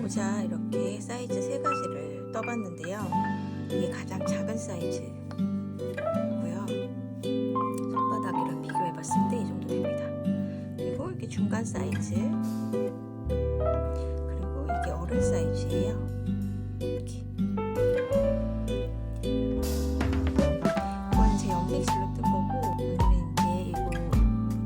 모자 이렇게 사이즈 3가지를 떠봤는데요. 이게 가장 작은 사이즈고요. 손바닥이랑 비교해봤을 때 이 정도 됩니다. 그리고 이게 중간 사이즈, 그리고 이게 어른 사이즈예요. 이렇게. 이거는 제 염색실로 뜬 거고, 오늘은 이제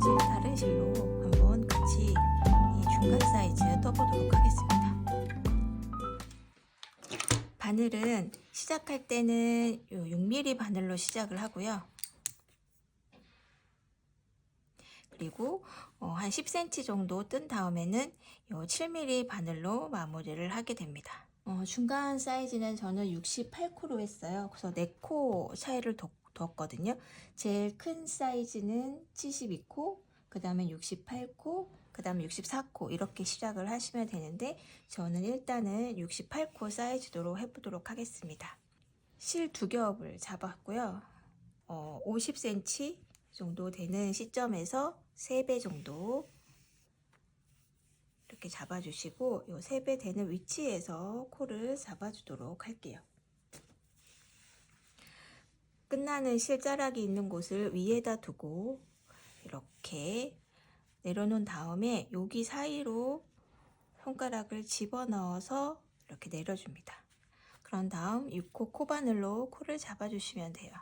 이거 다른 실로 한번 같이 이 중간 사이즈 떠보도록 하겠습니다. 바늘은 시작할 때는 6mm 바늘로 시작을 하고요. 그리고 한 10cm 정도 뜬 다음에는 7mm 바늘로 마무리를 하게 됩니다. 중간 사이즈는 저는 68코로 했어요. 그래서 4코 차이를 뒀거든요. 제일 큰 사이즈는 72코, 그 다음에 68코, 그 다음에 64코 이렇게 시작을 하시면 되는데, 저는 일단은 68코 사이즈로 해보도록 하겠습니다. 실 2겹을 잡았고요. 50cm 정도 되는 시점에서 3배 정도 이렇게 잡아주시고, 이 3배 되는 위치에서 코를 잡아주도록 할게요. 끝나는 실자락이 있는 곳을 위에다 두고 이렇게 내려놓은 다음에 여기 사이로 손가락을 집어넣어서 이렇게 내려줍니다. 그런 다음 6코 코바늘로 코를 잡아주시면 돼요.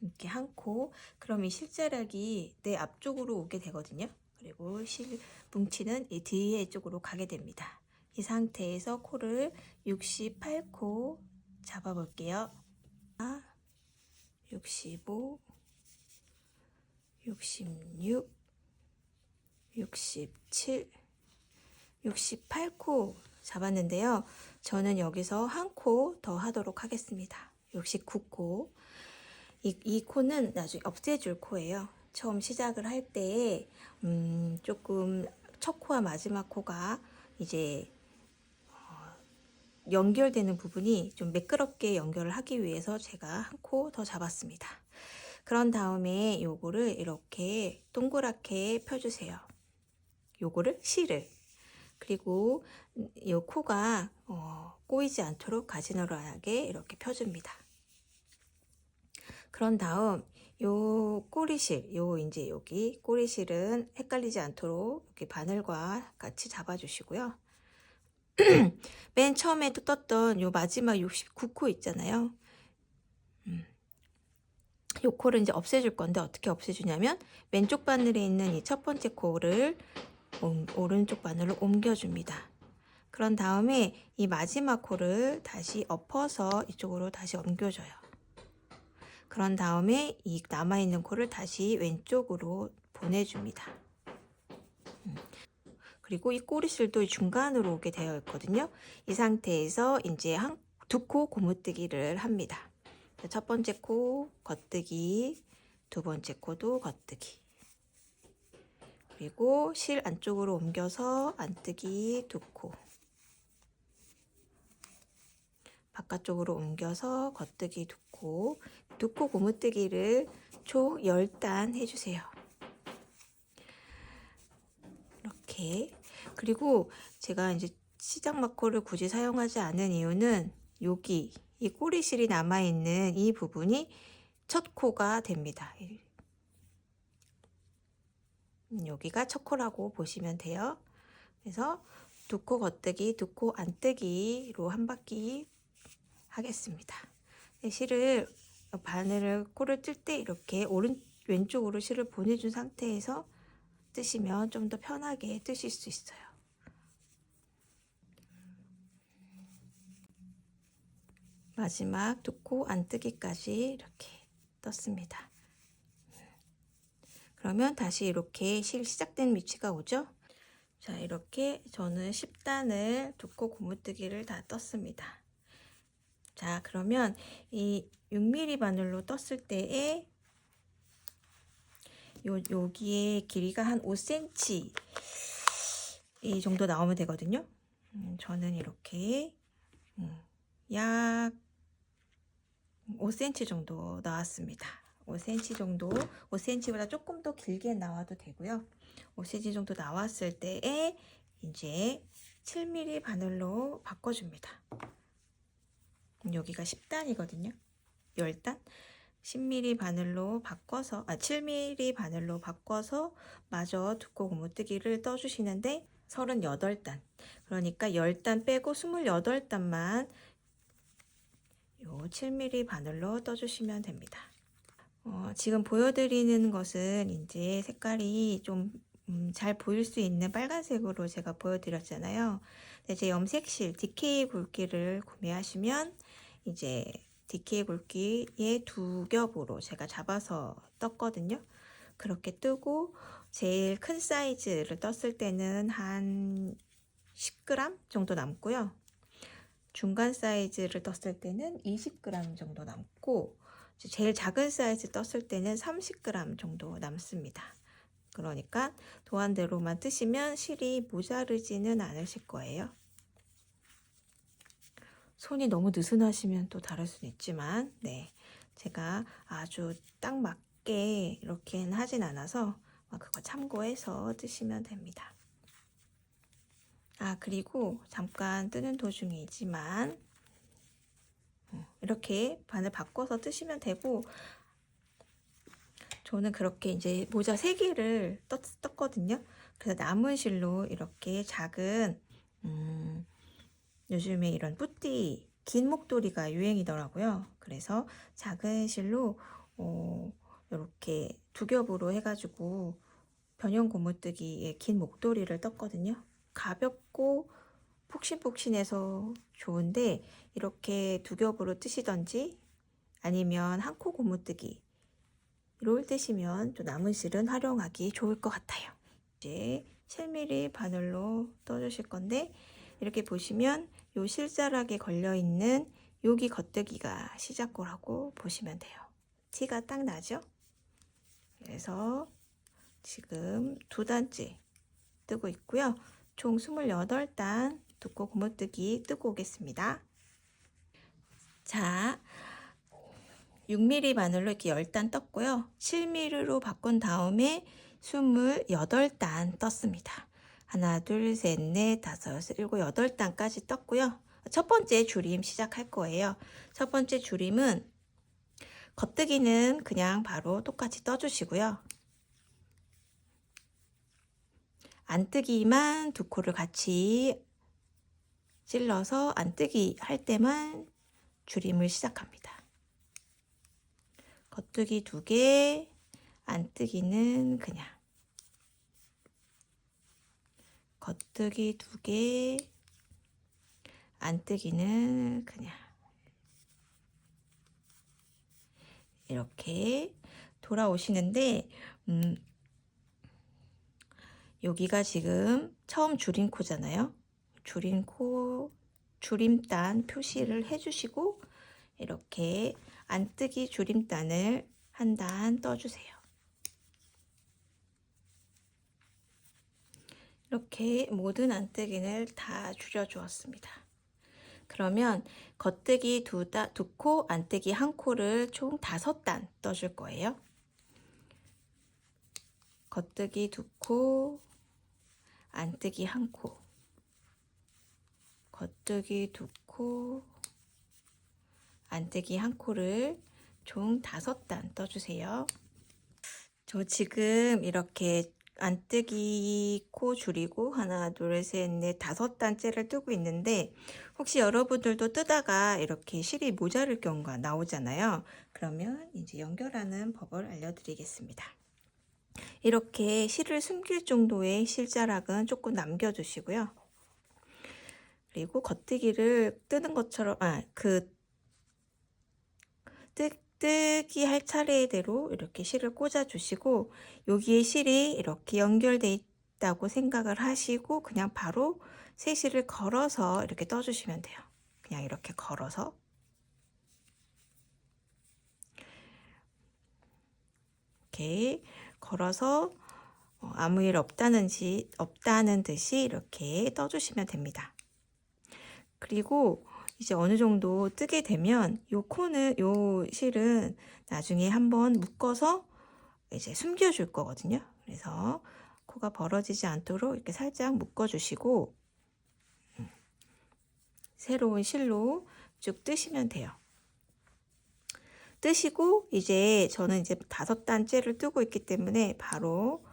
이렇게 한 코. 그럼 이 실자락이 내 앞쪽으로 오게 되거든요. 그리고 실 뭉치는 이 뒤에 쪽으로 가게 됩니다. 이 상태에서 코를 68코 잡아볼게요. 65, 66, 67, 68코 잡았는데요. 저는 여기서 한 코 더 하도록 하겠습니다. 69코. 이 코는 나중에 없애줄 코예요. 처음 시작을 할 때 조금 첫 코와 마지막 코가 이제 연결되는 부분이 좀 매끄럽게 연결을 하기 위해서 제가 한 코 더 잡았습니다. 그런 다음에 요거를 이렇게 동그랗게 펴주세요. 요거를 실을. 그리고 이 코가 꼬이지 않도록 가지런하게 이렇게 펴줍니다. 그런 다음 요 꼬리실, 이제 여기 꼬리실은 헷갈리지 않도록 이렇게 바늘과 같이 잡아주시고요. 맨 처음에 떴던 요 마지막 69코 있잖아요. 요 코를 이제 없애줄 건데, 어떻게 없애주냐면 왼쪽 바늘에 있는 이 첫 번째 코를 오른쪽 바늘로 옮겨줍니다. 그런 다음에 이 마지막 코를 다시 엎어서 이쪽으로 다시 옮겨줘요. 그런 다음에 이 남아있는 코를 다시 왼쪽으로 보내줍니다. 그리고 이 꼬리실도 중간으로 오게 되어 있거든요. 이 상태에서 이제 2코 고무뜨기를 합니다. 첫 번째 코 겉뜨기, 두 번째 코도 겉뜨기, 그리고 실 안쪽으로 옮겨서 안뜨기 2코, 바깥쪽으로 옮겨서 겉뜨기 2코, 2코 고무뜨기를 총 10단 해주세요. 이렇게. 그리고 제가 이제 시작 마코를 굳이 사용하지 않은 이유는 여기 이 꼬리실이 남아있는 이 부분이 첫 코가 됩니다. 여기가 첫 코라고 보시면 돼요. 그래서 2코 겉뜨기, 2코 안뜨기로 한 바퀴 하겠습니다. 실을 바늘을 코를 뜰 때 이렇게 왼쪽으로 실을 보내준 상태에서 뜨시면 좀 더 편하게 뜨실 수 있어요. 마지막 2코 안뜨기까지 이렇게 떴습니다. 그러면 다시 이렇게 실 시작된 위치가 오죠? 자, 이렇게 저는 10단을 2코 고무뜨기를 다 떴습니다. 자, 그러면 이 6mm 바늘로 떴을 때에 여기에 길이가 한 5cm 이 정도 나오면 되거든요. 저는 이렇게 약 5cm 정도 나왔습니다. 5cm 정도, 5cm보다 조금 더 길게 나와도 되고요. 5cm 정도 나왔을 때에 이제 7mm 바늘로 바꿔줍니다. 여기가 10단이거든요. 10단? 10mm 바늘로 바꿔서 7mm 바늘로 바꿔서 마저 두꺼운 고무뜨기를 떠주시는데 38단, 그러니까 10단 빼고 28단만 요 7mm 바늘로 떠주시면 됩니다. 지금 보여드리는 것은 이제 색깔이 좀 잘 보일 수 있는 빨간색으로 제가 보여드렸잖아요. 이제 염색실 DK 굵기를 구매하시면 이제 DK 굵기의 2겹으로 제가 잡아서 떴거든요. 그렇게 뜨고 제일 큰 사이즈를 떴을 때는 한 10g 정도 남고요. 중간 사이즈를 떴을 때는 20g 정도 남고 제일 작은 사이즈 떴을 때는 30g 정도 남습니다. 그러니까 도안대로만 뜨시면 실이 모자르지는 않으실 거예요. 손이 너무 느슨하시면 또 다를 수는 있지만 네, 제가 아주 딱 맞게 이렇게는 하진 않아서 그거 참고해서 뜨시면 됩니다. 그리고 잠깐 뜨는 도중이지만 이렇게 바늘 바꿔서 뜨시면 되고, 저는 그렇게 이제 모자 3개를 떴거든요. 그래서 남은 실로 이렇게 작은 요즘에 이런 뿌띠 긴 목도리가 유행이더라고요. 그래서 작은 실로 이렇게 2겹으로 해가지고 변형 고무뜨기의 긴 목도리를 떴거든요. 가볍고 폭신폭신해서 좋은데 이렇게 2겹으로 뜨시던지 아니면 한 코 고무뜨기 를 뜨시면 또 남은 실은 활용하기 좋을 것 같아요. 이제 7mm 바늘로 떠주실 건데 이렇게 보시면 요 실자락에 걸려있는 여기 겉뜨기가 시작고라고 보시면 돼요. 티가 딱 나죠? 그래서 지금 2단째 뜨고 있고요. 총 28단 두꺼운 고무뜨기 뜨고 오겠습니다. 자, 6mm 바늘로 이렇게 10단 떴고요. 7mm로 바꾼 다음에 28단 떴습니다. 하나, 둘, 셋, 넷, 다섯, 여섯, 일곱, 8단까지 떴고요. 첫 번째 줄임 시작할 거예요. 첫 번째 줄임은 겉뜨기는 그냥 바로 똑같이 떠주시고요. 안뜨기만 2코를 같이 찔러서 안뜨기 할 때만 줄임을 시작합니다. 겉뜨기 2개, 안뜨기는 그냥. 겉뜨기 2개, 안뜨기는 그냥. 이렇게 돌아오시는데 여기가 지금 처음 줄임코잖아요. 줄임코, 줄임단 표시를 해주시고 이렇게 안뜨기 줄임단을 한 단 떠주세요. 이렇게 모든 안뜨기를 다 줄여주었습니다. 그러면 겉뜨기 2코, 안뜨기 1코를 총 5단 떠줄 거예요. 겉뜨기 2코, 안뜨기 1코, 겉뜨기 2코, 안뜨기 1코를 총 5단 떠주세요. 저 지금 이렇게 안뜨기 코 줄이고 하나, 둘, 셋, 넷, 5단째를 뜨고 있는데 혹시 여러분들도 뜨다가 이렇게 실이 모자랄 경우가 나오잖아요. 그러면 이제 연결하는 법을 알려드리겠습니다. 이렇게 실을 숨길 정도의 실자락은 조금 남겨주시고요. 그리고 겉뜨기를 뜨는 것처럼 뜨기 할 차례대로 이렇게 실을 꽂아 주시고 여기에 실이 이렇게 연결돼 있다고 생각을 하시고 그냥 바로 새 실을 걸어서 이렇게 떠주시면 돼요. 그냥 이렇게 걸어서 이렇게 걸어서 아무 일 없다는 듯이 이렇게 떠주시면 됩니다. 그리고 이제 어느 정도 뜨게 되면 요 실은 나중에 한번 묶어서 이제 숨겨줄 거거든요. 그래서 코가 벌어지지 않도록 이렇게 살짝 묶어주시고 새로운 실로 쭉 뜨시면 돼요. 뜨시고 이제 저는 이제 5단째를 뜨고 있기 때문에 바로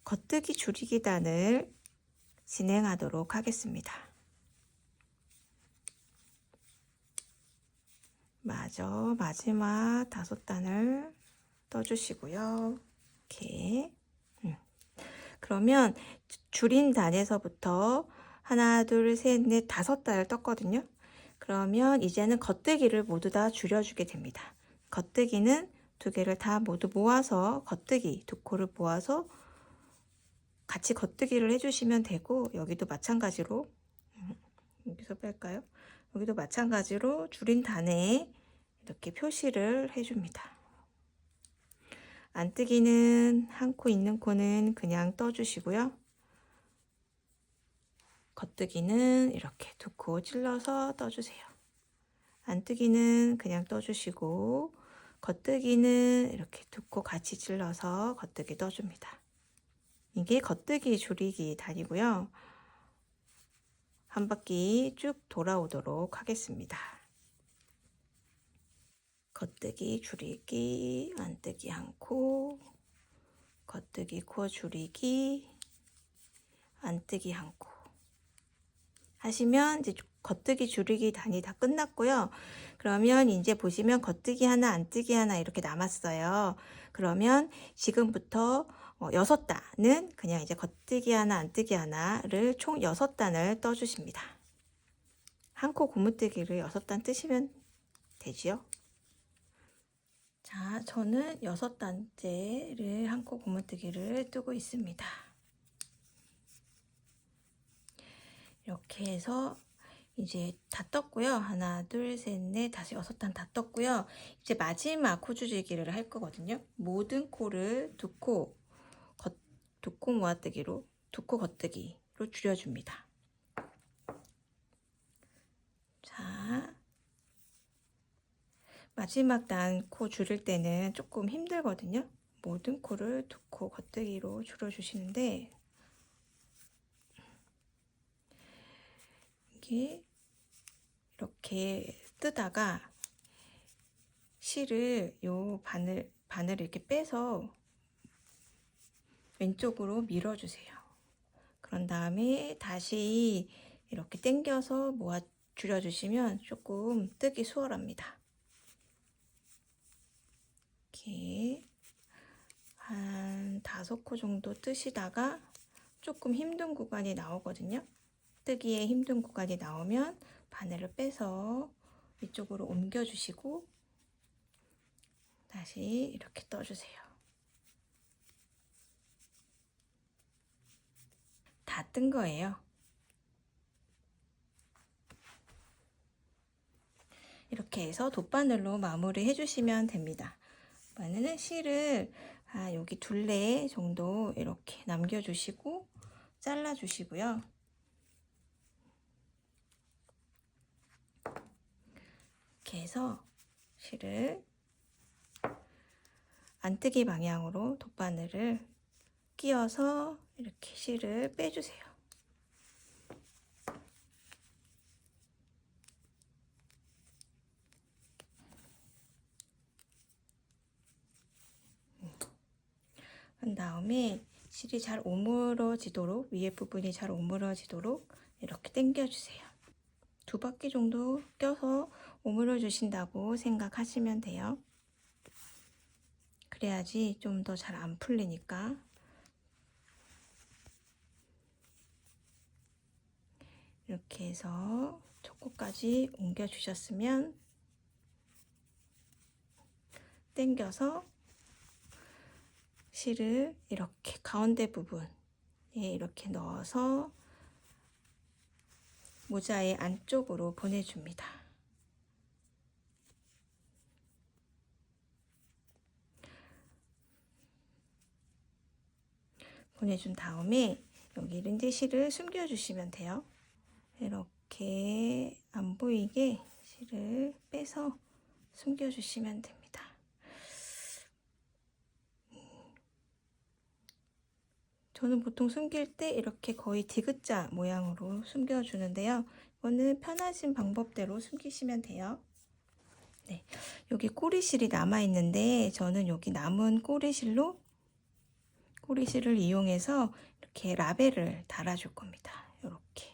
겉뜨기 줄이기 단을 진행하도록 하겠습니다. 마지막 5단을 떠주시고요. 이렇게 그러면 줄인 단에서부터 하나, 둘, 셋, 넷, 5단을 떴거든요. 그러면 이제는 겉뜨기를 모두 다 줄여주게 됩니다. 겉뜨기는 2개를 다 모두 모아서 겉뜨기 2코를 모아서 같이 겉뜨기를 해주시면 되고, 여기도 마찬가지로 여기서 뺄까요? 여기도 마찬가지로 줄인 단에 이렇게 표시를 해줍니다. 안뜨기는 한 코 있는 코는 그냥 떠주시고요. 겉뜨기는 이렇게 2코 찔러서 떠주세요. 안뜨기는 그냥 떠주시고 겉뜨기는 이렇게 2코 같이 찔러서 겉뜨기 떠줍니다. 이게 겉뜨기 줄이기 단이고요. 한 바퀴 쭉 돌아오도록 하겠습니다. 겉뜨기 줄이기, 안뜨기 한 코, 겉뜨기 코 줄이기, 안뜨기 한 코 하시면 이제 겉뜨기 줄이기 단이 다 끝났고요. 그러면 이제 보시면 겉뜨기 하나, 안뜨기 하나 이렇게 남았어요. 그러면 지금부터 6단은 그냥 이제 겉뜨기 하나, 안뜨기 하나를 총 6단을 떠주십니다. 한 코 고무뜨기를 6단 뜨시면 되지요. 자, 저는 6단째를 한 코 고무뜨기를 뜨고 있습니다. 이렇게 해서 이제 다 떴고요. 하나, 둘, 셋, 넷, 다섯, 6단 다 떴고요. 이제 마지막 코 줄이기를 할 거거든요. 모든 코를 2코 모아뜨기로 2코 겉뜨기로 줄여줍니다. 자, 마지막 단 코 줄일 때는 조금 힘들거든요. 모든 코를 2코 겉뜨기로 줄여주시는데 이게 이렇게 뜨다가 실을 요 바늘 이렇게 빼서 왼쪽으로 밀어주세요. 그런 다음에 다시 이렇게 당겨서 모아 줄여주시면 조금 뜨기 수월합니다. 이렇게 한 5코 정도 뜨시다가 조금 힘든 구간이 나오거든요. 뜨기에 힘든 구간이 나오면 바늘을 빼서 위쪽으로 옮겨주시고 다시 이렇게 떠주세요. 다 뜬 거예요. 이렇게 해서 돗바늘로 마무리 해주시면 됩니다. 바늘은 실을 여기 둘레 정도 이렇게 남겨주시고 잘라주시고요. 이렇게 해서 실을 안뜨기 방향으로 돗바늘을 끼워서 이렇게 실을 빼주세요. 한 다음에 실이 잘 오므러지도록 위에 부분이 잘 오므러지도록 이렇게 당겨주세요. 2바퀴 정도 껴서 오므려 주신다고 생각하시면 돼요. 그래야지 좀 더 잘 안 풀리니까. 이렇게 해서 첫 코까지 옮겨 주셨으면 당겨서 실을 이렇게 가운데 부분에 이렇게 넣어서 모자의 안쪽으로 보내줍니다. 보내준 다음에 여기 렌즈 실을 숨겨주시면 돼요. 이렇게 이렇게 안 보이게 실을 빼서 숨겨주시면 됩니다. 저는 보통 숨길 때 이렇게 거의 디귿자 모양으로 숨겨주는데요. 이거는 편하신 방법대로 숨기시면 돼요. 네, 여기 꼬리실이 남아있는데 저는 여기 남은 꼬리실을 이용해서 이렇게 라벨을 달아줄 겁니다. 이렇게.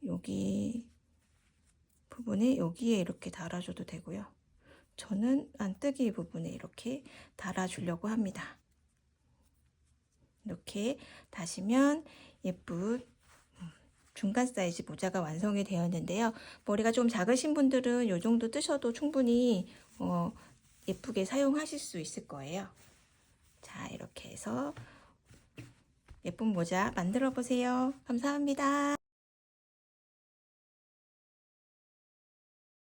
여기 부분에 여기에 이렇게 달아줘도 되고요. 저는 안뜨기 부분에 이렇게 달아주려고 합니다. 이렇게 다시면 예쁜 중간 사이즈 모자가 완성이 되었는데요. 머리가 좀 작으신 분들은 이 정도 뜨셔도 충분히 예쁘게 사용하실 수 있을 거예요. 자, 이렇게 해서 예쁜 모자 만들어 보세요. 감사합니다.